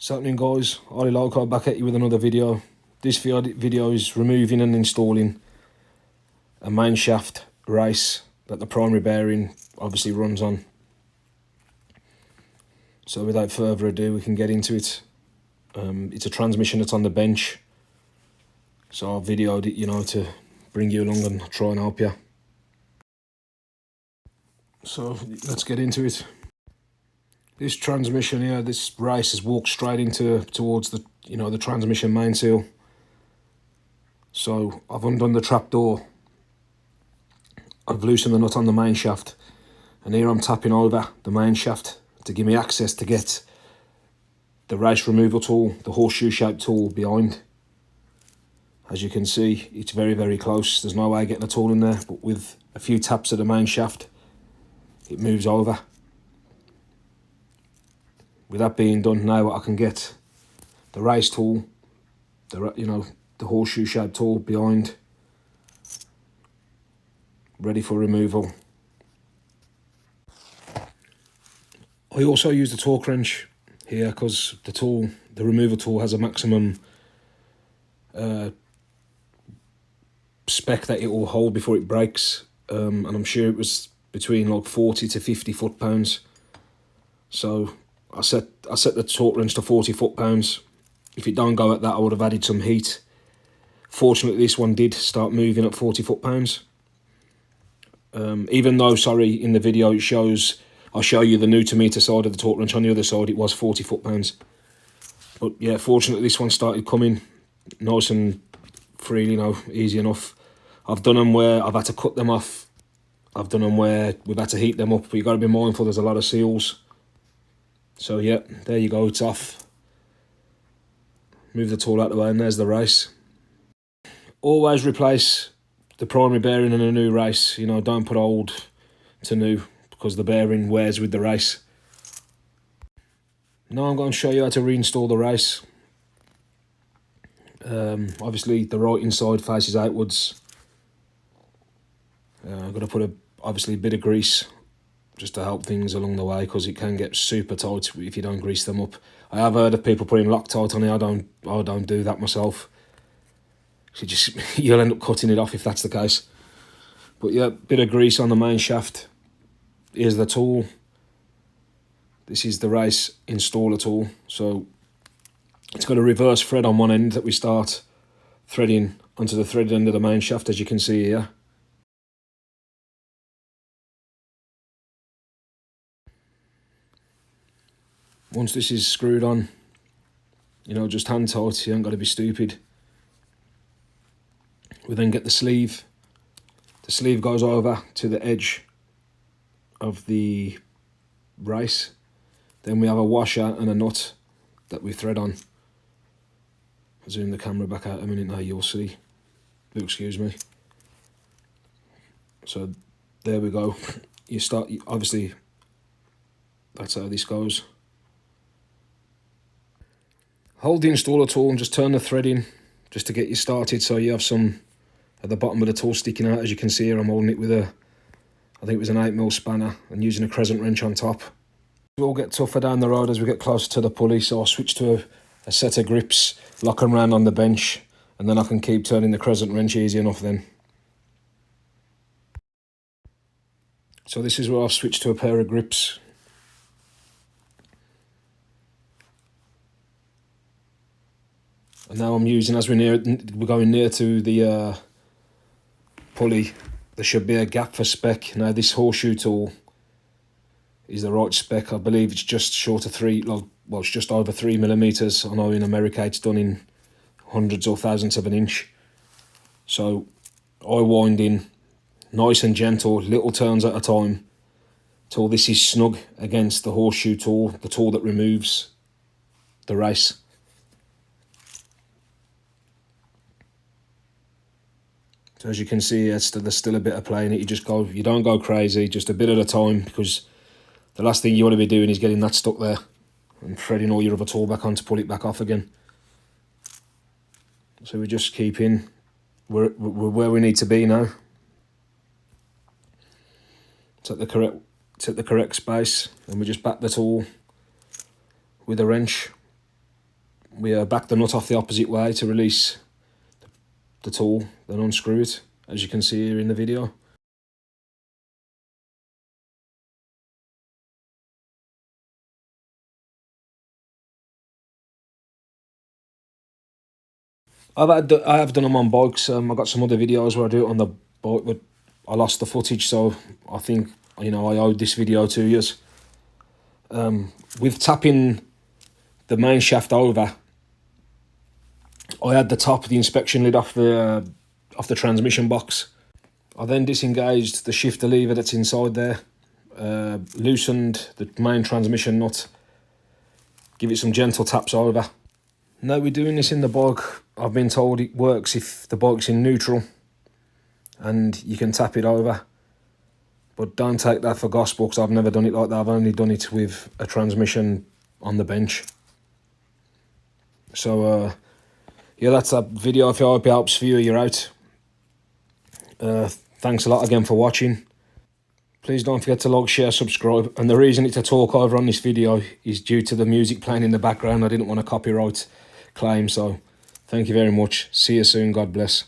Something guys, Harley Loco back at you with another video. This video is removing and installing a main shaft race that the primary bearing obviously runs on. So without further ado, we can get into it. It's a transmission that's on the bench, so I videoed it, to bring you along and try and help you. So let's get into it. This transmission here, this race has walked straight towards the the transmission main seal. So I've undone the trap door, I've loosened the nut on the main shaft, and here I'm tapping over the main shaft to give me access to get the race removal tool, the horseshoe shaped tool behind. As you can see, it's very close. There's no way of getting a tool in there, but with a few taps of the main shaft, it moves over. With that being done, now I can get the race tool, the horseshoe shaped tool behind, ready for removal. I also use the torque wrench here because the removal tool has a maximum spec that it will hold before it breaks, and I'm sure it was between like 40 to 50 foot-pounds. So I set the torque wrench to 40 foot-pounds. If it don't go at that, I would have added some heat. Fortunately, this one did start moving at 40 foot-pounds. Even though, sorry, in the video I'll show you the newton-meter side of the torque wrench. On the other side, it was 40 foot-pounds. But yeah, fortunately, this one started coming nice and freely, easy enough. I've done them where I've had to cut them off. I've done them where we've had to heat them up. But you've got to be mindful, there's a lot of seals. So yeah, there you go, it's off. Move the tool out of the way and there's the race. Always replace the primary bearing in a new race. Don't put old to new because the bearing wears with the race. Now I'm going to show you how to reinstall the race. Obviously the right inside faces outwards. I'm going to put obviously a bit of grease just to help things along the way, because it can get super tight if you don't grease them up. I have heard of people putting Loctite on it. I don't do that myself. You'll end up cutting it off if that's the case. But yeah, bit of grease on the main shaft. Here's the tool. This is the race installer tool. So it's got a reverse thread on one end that we start threading onto the threaded end of the main shaft, as you can see here. Once this is screwed on, just hand tight, you ain't got to be stupid. We then get the sleeve. The sleeve goes over to the edge of the race. Then we have a washer and a nut that we thread on. I'll zoom the camera back out a minute now, you'll see. Excuse me. So there we go. Obviously, that's how this goes. Hold the installer tool and just turn the thread in just to get you started, so you have some at the bottom of the tool sticking out. As you can see here, I'm holding it with I think it was an 8mm spanner and using a crescent wrench on top. It will get tougher down the road as we get closer to the pulley, so I'll switch to a set of grips, lock them around on the bench, and then I can keep turning the crescent wrench easy enough then. So this is where I've switched to a pair of grips. And now I'm using, as we're going near to the pulley, there should be a gap for spec. Now this horseshoe tool is the right spec. I believe it's just short of it's just over 3mm. I know in America it's done in hundreds or thousandths of an inch. So I wind in nice and gentle, little turns at a time, till this is snug against the horseshoe tool, the tool that removes the race. So as you can see, there's still a bit of play in it. You don't go crazy, just a bit at a time, because the last thing you want to be doing is getting that stuck there and threading all your other tool back on to pull it back off again. So we just keep in we're where we need to be now. It's at the correct space, and we just back the tool with a wrench we back the nut off the opposite way to release the tool, then unscrew it, as you can see here in the video. I have done them on bikes. I got some other videos where I do it on the bike, but I lost the footage, so I think, you know, I owed this video to you. With tapping the main shaft over, I had the top of the inspection lid off the transmission box. I then disengaged the shifter lever that's inside there, loosened the main transmission nut, give it some gentle taps over. Now we're doing this in the bike. I've been told it works if the bike's in neutral and you can tap it over. But don't take that for gospel, because I've never done it like that. I've only done it with a transmission on the bench. So, yeah, that's that video. If I hope it helps for you, you're out. Thanks a lot again for watching. Please don't forget to like, share, subscribe. And the reason it's a talk over on this video is due to the music playing in the background. I didn't want a copyright claim, so thank you very much. See you soon. God bless.